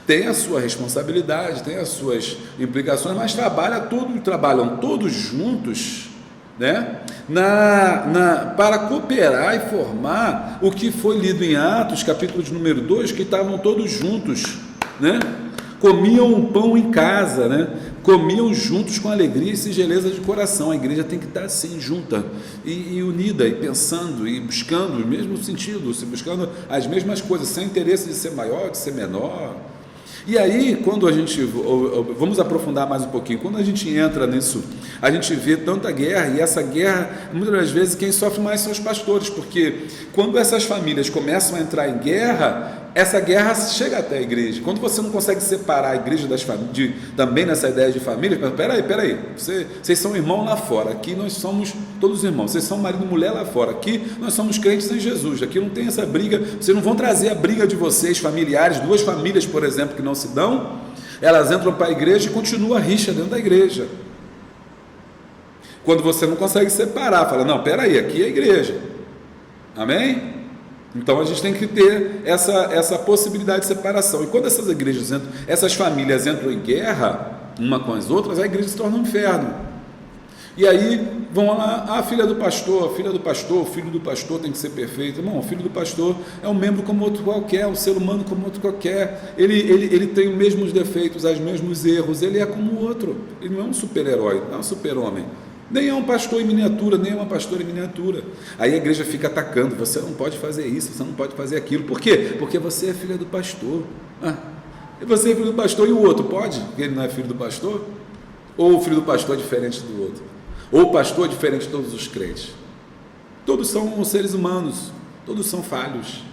Tem a sua responsabilidade, tem as suas implicações, mas trabalham todos juntos, né? Para cooperar e formar o que foi lido em Atos, capítulo de número 2, que estavam todos juntos, né? Comiam o pão em casa, né? Comiam juntos com alegria e singeleza de coração. A igreja tem que estar assim, junta e unida, e pensando, e buscando o mesmo sentido, buscando as mesmas coisas, sem interesse de ser maior, de ser menor. E aí, quando a gente, vamos aprofundar mais um pouquinho, quando a gente entra nisso, a gente vê tanta guerra, e essa guerra, muitas das vezes, quem sofre mais são os pastores, porque quando essas famílias começam a entrar em guerra, essa guerra chega até a igreja. Quando você não consegue separar a igreja das famílias, também nessa ideia de família, peraí, vocês são irmãos lá fora, aqui nós somos todos irmãos, vocês são marido e mulher lá fora, aqui nós somos crentes em Jesus, aqui não tem essa briga, vocês não vão trazer a briga de vocês, familiares, duas famílias, por exemplo, que não se dão, elas entram para a igreja e continua a rixa dentro da igreja. Quando você não consegue separar, fala, não, peraí, aqui é a igreja, amém? Então a gente tem que ter essa possibilidade de separação. E quando essas igrejas essas famílias entram em guerra uma com as outras, a igreja se torna um inferno. E aí vão lá, a filha do pastor, o filho do pastor tem que ser perfeito. Irmão, o filho do pastor é um membro como outro qualquer, um ser humano como outro qualquer. Ele tem os mesmos defeitos, os mesmos erros, ele é como o outro. Ele não é um super-herói, não é um super-homem. Nem é um pastor em miniatura, nem é uma pastora em miniatura. Aí a igreja fica atacando, você não pode fazer isso, você não pode fazer aquilo. Por quê? Porque você é filha do pastor. E você é filho do pastor e o outro pode? Porque ele não é filho do pastor? Ou o filho do pastor é diferente do outro? Ou o pastor é diferente de todos os crentes? Todos são seres humanos, todos são falhos.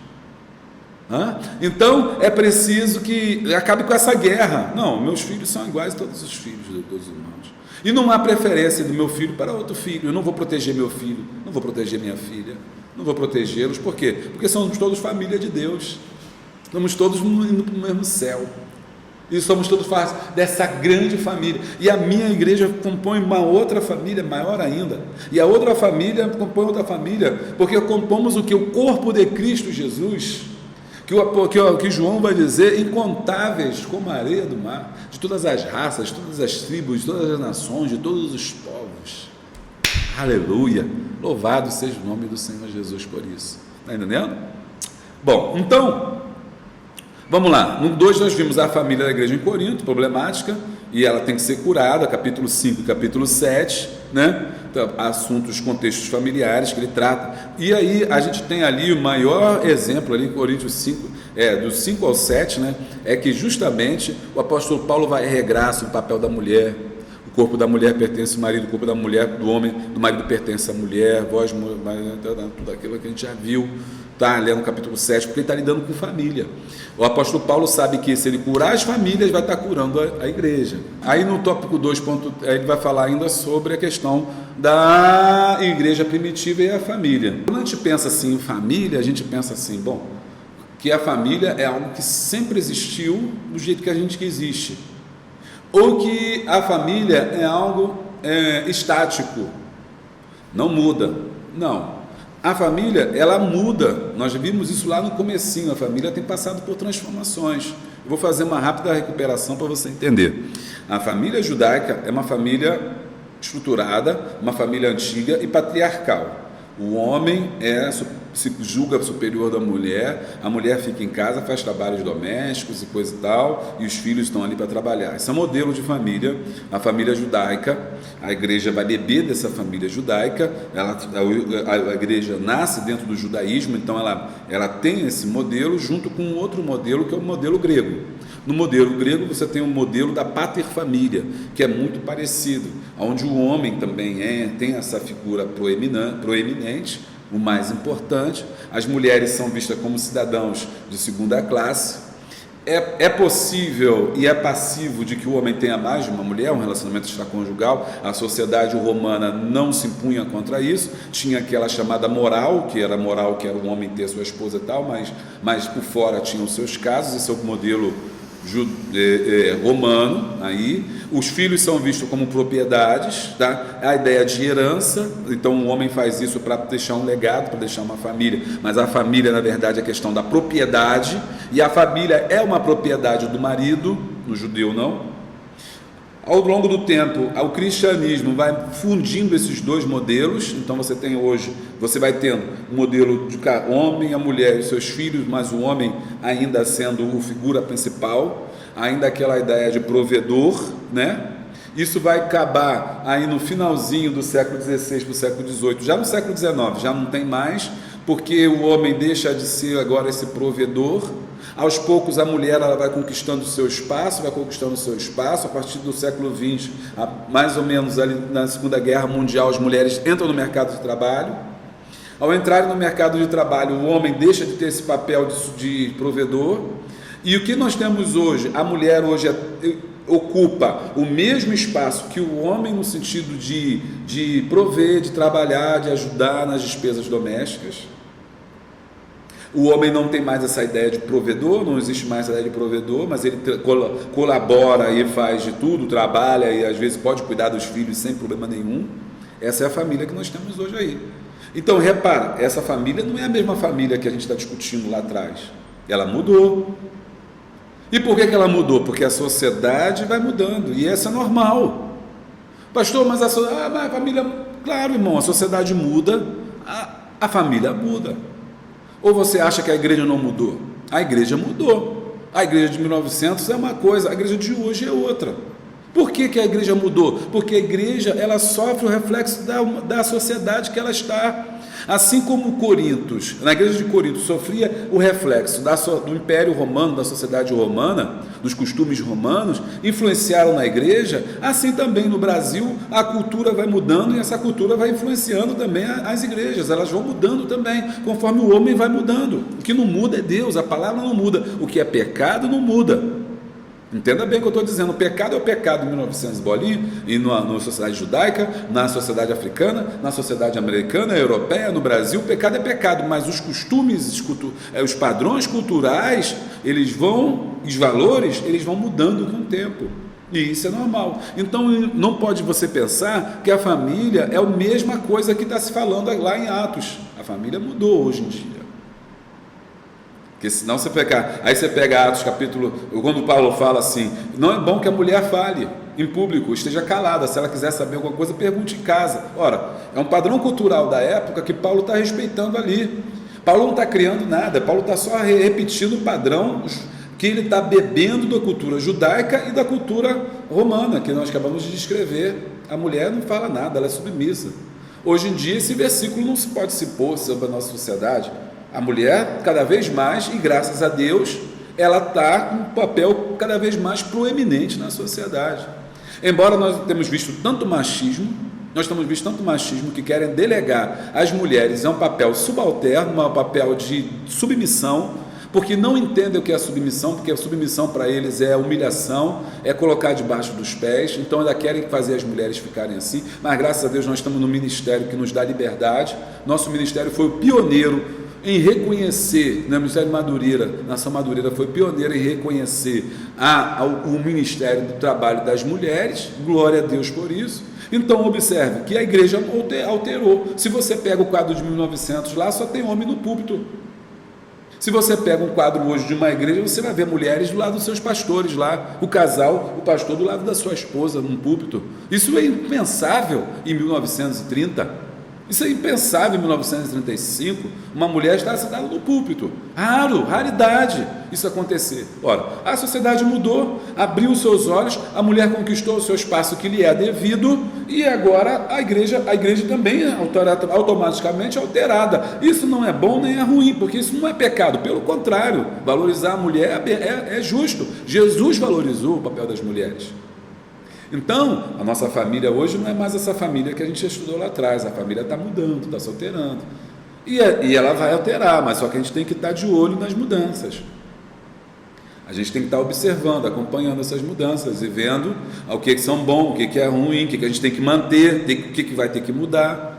Então é preciso que acabe com essa guerra. Não, meus filhos são iguais a todos os filhos de todos os irmãos. E não há preferência do meu filho para outro filho. Eu não vou proteger meu filho, não vou proteger minha filha, não vou protegê-los. Por quê? Porque somos todos família de Deus. Somos todos indo para o mesmo céu. E somos todos dessa grande família. E a minha igreja compõe uma outra família maior ainda. E a outra família compõe outra família. Porque compomos o que? O corpo de Cristo Jesus. Que João vai dizer, incontáveis como a areia do mar, de todas as raças, de todas as tribos, de todas as nações, de todos os povos. Aleluia! Louvado seja o nome do Senhor Jesus por isso. Está entendendo? Bom, então, vamos lá. No 2 nós vimos a família da igreja em Corinto, problemática, e ela tem que ser curada, capítulo 5 e capítulo 7, né? Então, assuntos, contextos familiares que ele trata. E aí a gente tem ali o maior exemplo ali em Coríntios 5, do 5 ao 7, né? É que justamente o apóstolo Paulo vai regrar sobre o papel da mulher. O corpo da mulher pertence ao marido, o corpo da mulher, do homem, do marido pertence à mulher, voz, tudo aquilo que a gente já viu, tá? Lendo no capítulo 7, porque ele está lidando com família. O apóstolo Paulo sabe que se ele curar as famílias, vai estar curando a igreja. Aí no tópico 2, ele vai falar ainda sobre a questão da igreja primitiva e a família. Quando a gente pensa assim em família, a gente pensa assim, bom, que a família é algo que sempre existiu do jeito que a gente que existe. ou que a família é algo estático, não muda. Não. A família, ela muda. Nós vimos isso lá no comecinho. A família tem passado por transformações. Eu vou fazer uma rápida recuperação para você entender. A família judaica é uma família estruturada, uma família antiga e patriarcal. O homem se julga superior da mulher, a mulher fica em casa, faz trabalhos domésticos e coisa e tal, e os filhos estão ali para trabalhar. Esse é o modelo de família, a família judaica. A igreja vai beber dessa família judaica, a igreja nasce dentro do judaísmo, então ela tem esse modelo junto com outro modelo, que é o modelo grego. No modelo grego você tem o modelo da paterfamília, que é muito parecido, onde o homem também tem essa figura proeminente, o mais importante. As mulheres são vistas como cidadãos de segunda classe. É possível e é passivo de que o homem tenha mais de uma mulher, um relacionamento extraconjugal. A sociedade romana não se impunha contra isso, tinha aquela chamada moral, que era o homem ter sua esposa e tal, mas por fora tinha os seus casos. Esse é o modelo romano. Aí os filhos são vistos como propriedades, tá? A ideia de herança, então o homem faz isso para deixar um legado, para deixar uma família, mas a família na verdade é a questão da propriedade, e a família é uma propriedade do marido, no judeu não. Ao longo do tempo, o cristianismo vai fundindo esses dois modelos. Então você vai tendo o modelo de homem, a mulher e seus filhos, mas o homem ainda sendo a figura principal, ainda aquela ideia de provedor, né? Isso vai acabar aí no finalzinho do século XVI para o século XVIII. Já no século XIX já não tem mais, porque o homem deixa de ser agora esse provedor. Aos poucos a mulher ela vai conquistando o seu espaço, a partir do século XX, mais ou menos ali na Segunda Guerra Mundial, as mulheres entram no mercado de trabalho. Ao entrarem no mercado de trabalho, o homem deixa de ter esse papel de provedor, e o que nós temos hoje? A mulher hoje ocupa o mesmo espaço que o homem no sentido de prover, de trabalhar, de ajudar nas despesas domésticas. O homem não tem mais essa ideia de provedor, não existe mais essa ideia de provedor, mas ele colabora e faz de tudo, trabalha e às vezes pode cuidar dos filhos sem problema nenhum. Essa é a família que nós temos hoje aí. Então repara, essa família não é a mesma família que a gente está discutindo lá atrás. Ela mudou. E por que ela mudou? Porque a sociedade vai mudando, e essa é normal. Pastor, mas a família... Claro, irmão, a sociedade muda, a família muda. Ou você acha que a igreja não mudou? A igreja mudou. A igreja de 1900 é uma coisa, a igreja de hoje é outra. Por que a igreja mudou? Porque a igreja ela sofre o reflexo da sociedade que ela está. Assim como Corintos, na igreja de Corinto, sofria o reflexo do Império Romano, da sociedade romana, dos costumes romanos, influenciaram na igreja, assim também no Brasil a cultura vai mudando, e essa cultura vai influenciando também as igrejas. Elas vão mudando também, conforme o homem vai mudando. O que não muda é Deus, a palavra não muda. O que é pecado não muda. Entenda bem o que eu estou dizendo. O pecado é o pecado em 1900 bolinha, e na sociedade judaica, na sociedade africana, na sociedade americana, europeia, no Brasil, o pecado é pecado, mas os costumes, os padrões culturais, os valores, eles vão mudando com o tempo. E isso é normal. Então não pode você pensar que a família é a mesma coisa que está se falando lá em Atos. A família mudou hoje em dia. Porque senão você pega Atos capítulo, quando Paulo fala assim, não é bom que a mulher fale em público, esteja calada, se ela quiser saber alguma coisa, pergunte em casa. Ora, é um padrão cultural da época que Paulo está respeitando ali. Paulo não está criando nada, Paulo está só repetindo o padrão que ele está bebendo da cultura judaica e da cultura romana, que nós acabamos de descrever. A mulher não fala nada, ela é submissa. Hoje em dia esse versículo não se pode se pôr sobre a nossa sociedade. A mulher, cada vez mais, e graças a Deus, ela está com um papel cada vez mais proeminente na sociedade. Embora nós tenhamos visto tanto machismo, que querem delegar as mulheres a um papel subalterno, a um papel de submissão, porque não entendem o que é a submissão, porque a submissão para eles é humilhação, é colocar debaixo dos pés. Então ainda querem fazer as mulheres ficarem assim, mas graças a Deus nós estamos no ministério que nos dá liberdade. Nosso ministério foi o pioneiro em reconhecer, né, o Ministério de Madureira, Nação Madureira foi pioneira em reconhecer o Ministério do Trabalho das Mulheres, glória a Deus por isso. Então observe que a igreja alterou. Se você pega o quadro de 1900 lá, só tem homem no púlpito. Se você pega um quadro hoje de uma igreja, você vai ver mulheres do lado dos seus pastores lá, o casal, o pastor do lado da sua esposa num púlpito. Isso é impensável em 1930. Isso é impensável em 1935, uma mulher estar sentada no púlpito. Raridade isso acontecer. Ora, a sociedade mudou, abriu seus olhos, a mulher conquistou o seu espaço que lhe é devido, e agora a igreja também é automaticamente alterada. Isso não é bom nem é ruim, porque isso não é pecado, pelo contrário, valorizar a mulher é justo. Jesus valorizou o papel das mulheres. Então, a nossa família hoje não é mais essa família que a gente estudou lá atrás, a família está mudando, está se alterando, e ela vai alterar, mas só que a gente tem que estar de olho nas mudanças, a gente tem que estar observando, acompanhando essas mudanças e vendo o que são bons, o que é ruim, o que a gente tem que manter, o que vai ter que mudar.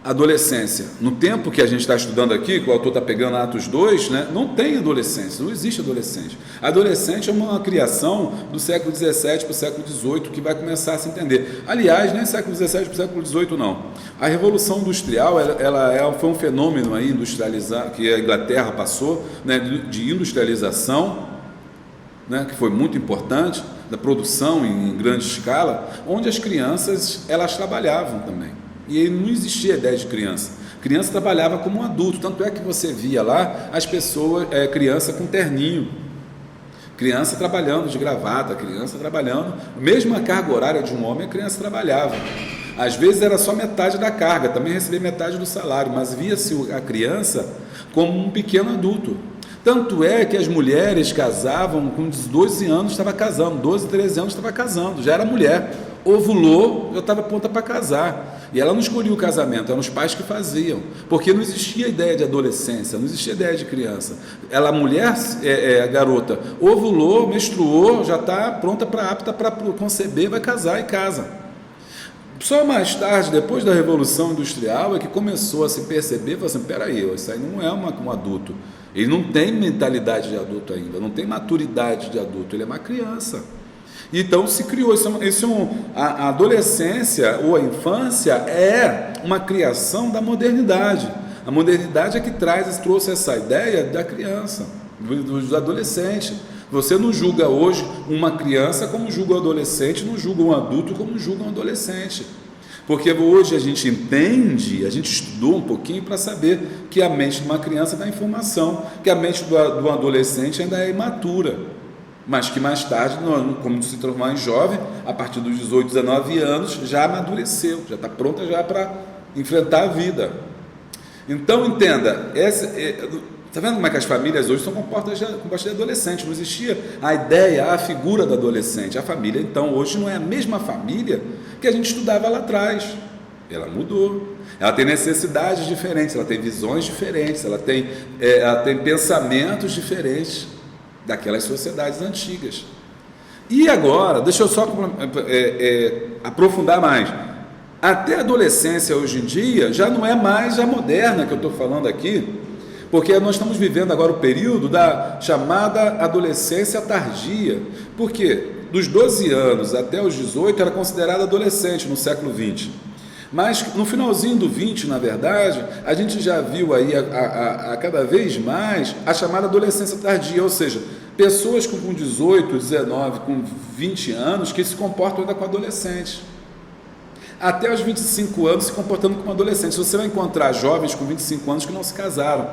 Adolescência, no tempo que a gente está estudando aqui, que o autor está pegando Atos 2, né, não tem adolescência, não existe adolescente. Adolescente é uma criação do século XVII para o século XVIII que vai começar a se entender. Aliás, nem século XVII para o século XVIII não. A Revolução Industrial foi um fenômeno aí que a Inglaterra passou, né, de industrialização, né, que foi muito importante, da produção em grande escala, onde as crianças elas trabalhavam também. E não existia ideia de criança. Criança trabalhava como um adulto, tanto é que você via lá as pessoas, criança com terninho, criança trabalhando de gravata, criança trabalhando, mesmo a carga horária de um homem, a criança trabalhava. Às vezes era só metade da carga, também recebia metade do salário, mas via-se a criança como um pequeno adulto. Tanto é que as mulheres casavam com 12 anos, estava casando, 12, 13 anos estava casando, já era mulher, ovulou, já estava pronta para casar. E ela não escolhia o casamento, eram os pais que faziam, porque não existia ideia de adolescência, não existia ideia de criança. A mulher, a garota, ovulou, menstruou, já está apta para conceber, vai casar e casa. Só mais tarde, depois da Revolução Industrial, é que começou a se perceber, falou assim, peraí, isso aí não é um adulto, ele não tem mentalidade de adulto ainda, não tem maturidade de adulto, ele é uma criança. Então se criou, a adolescência ou a infância é uma criação da modernidade. A modernidade é que trouxe essa ideia da criança, do adolescente. Você não julga hoje uma criança como julga um adolescente, não julga um adulto como julga um adolescente. Porque hoje a gente entende, a gente estudou um pouquinho para saber que a mente de uma criança dá informação, que a mente do adolescente ainda é imatura. Mas que mais tarde, como se tornou mais jovem, a partir dos 18, 19 anos, já amadureceu, já está pronta já para enfrentar a vida. Então, entenda, está vendo como é que as famílias hoje são compostas de adolescentes? Não existia a ideia, a figura do adolescente. A família, então, hoje não é a mesma família que a gente estudava lá atrás. Ela mudou, ela tem necessidades diferentes, ela tem visões diferentes, ela tem pensamentos diferentes daquelas sociedades antigas. E agora, deixa eu só aprofundar mais. Até a adolescência hoje em dia já não é mais a moderna que eu estou falando aqui, porque nós estamos vivendo agora o período da chamada adolescência tardia. Por quê? Dos 12 anos até os 18 era considerada adolescente no século XX. Mas no finalzinho do 20, na verdade, a gente já viu aí a cada vez mais a chamada adolescência tardia, ou seja, pessoas com 18, 19, com 20 anos que se comportam ainda com adolescentes. Até os 25 anos se comportando como adolescentes. Você vai encontrar jovens com 25 anos que não se casaram,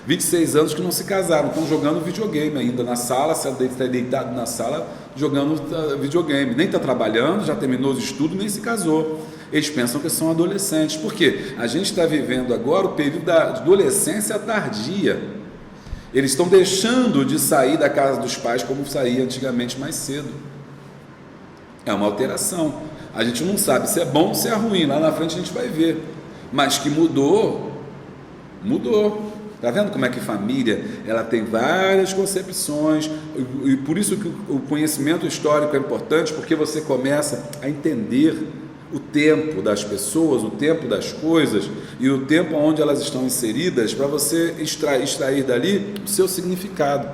26 anos que não se casaram, estão jogando videogame ainda na sala, está deitado na sala jogando videogame, nem está trabalhando, já terminou os estudos, nem se casou. Eles pensam que são adolescentes. Por quê? A gente está vivendo agora o período da adolescência tardia. Eles estão deixando de sair da casa dos pais como saía antigamente mais cedo. É uma alteração. A gente não sabe se é bom ou se é ruim, lá na frente a gente vai ver. Mas que mudou. Está vendo como é que família ela tem várias concepções, e por isso que o conhecimento histórico é importante, porque você começa a entender o tempo das pessoas, o tempo das coisas e o tempo onde elas estão inseridas para você extrair dali o seu significado.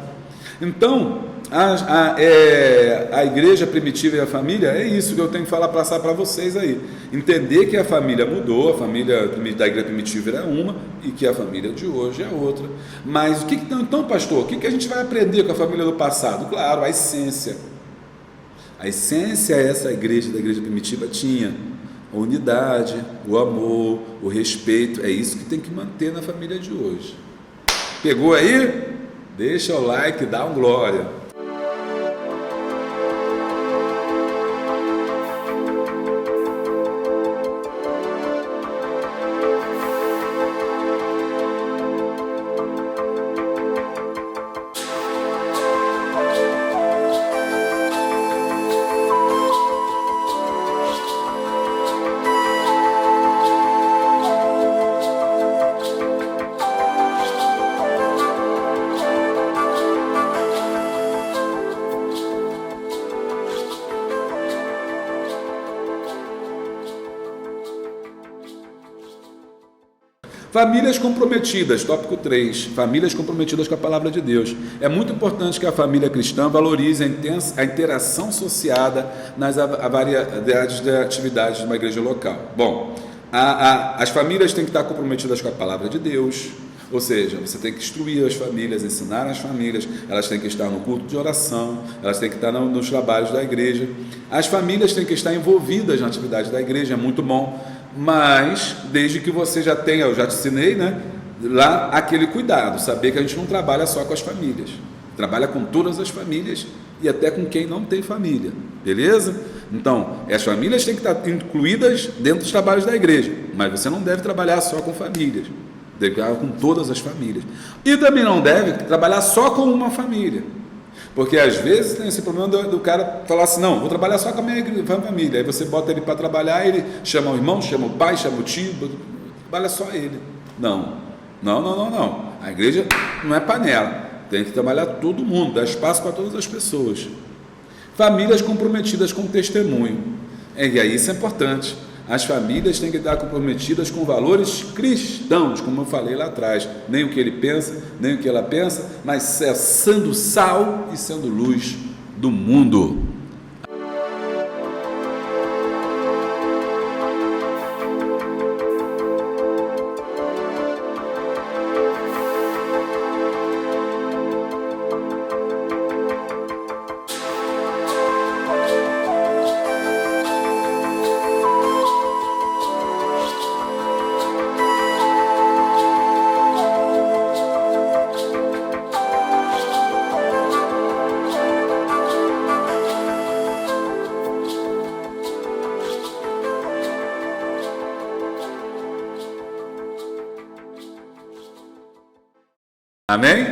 Então, a igreja primitiva e a família, é isso que eu tenho que passar para vocês aí. Entender que a família mudou, a família da igreja primitiva era uma e que a família de hoje é outra. Mas então, pastor, o que a gente vai aprender com a família do passado? Claro, a essência. A essência essa igreja da igreja primitiva tinha. A unidade, o amor, o respeito, é isso que tem que manter na família de hoje. Pegou aí? Deixa o like, dá um glória. Famílias comprometidas, tópico 3, famílias comprometidas com a palavra de Deus. É muito importante que a família cristã valorize a interação associada nas variedades de atividades de uma igreja local. Bom, as famílias têm que estar comprometidas com a palavra de Deus, ou seja, você tem que instruir as famílias, ensinar as famílias, elas têm que estar no culto de oração, elas têm que estar nos trabalhos da igreja. As famílias têm que estar envolvidas na atividade da igreja, é muito bom. Mas, desde que você já tenha, eu já te ensinei, né? Lá aquele cuidado, saber que a gente não trabalha só com as famílias, trabalha com todas as famílias e até com quem não tem família, beleza? Então, as famílias têm que estar incluídas dentro dos trabalhos da igreja, mas você não deve trabalhar só com famílias, deve trabalhar com todas as famílias. E também não deve trabalhar só com uma família. Porque às vezes tem esse problema do cara falar assim, não, vou trabalhar só com a minha família. Aí você bota ele para trabalhar, ele chama o irmão, chama o pai, chama o tio, trabalha só ele. Não. A igreja não é panela, tem que trabalhar todo mundo, dar espaço para todas as pessoas. Famílias comprometidas com testemunho. E aí isso é importante. As famílias têm que estar comprometidas com valores cristãos, como eu falei lá atrás. Nem o que ele pensa, nem o que ela pensa, mas sendo sal e sendo luz do mundo. Amém?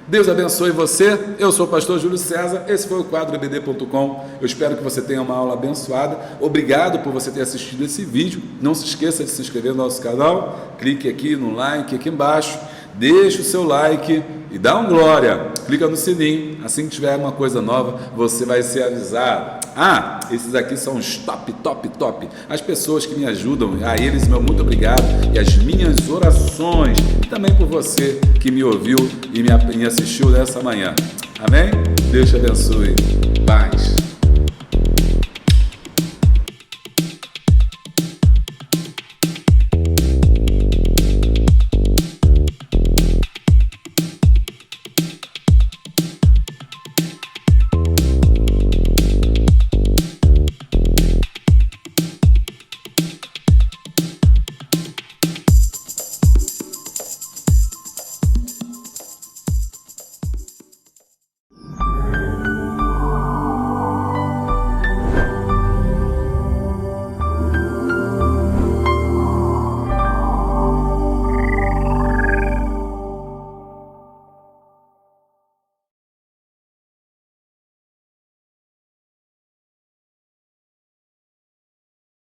Deus abençoe você. Eu sou o pastor Júlio César. Esse foi o quadro EBD.com. Eu espero que você tenha uma aula abençoada. Obrigado por você ter assistido esse vídeo. Não se esqueça de se inscrever no nosso canal. Clique aqui no like aqui embaixo. Deixe o seu like e dá um glória. Clica no sininho. Assim que tiver uma coisa nova, você vai ser avisado. Esses aqui são os top. As pessoas que me ajudam, a eles meu muito obrigado. E as minhas orações. E também por você que me ouviu e me assistiu nessa manhã. Amém? Deus te abençoe. Paz.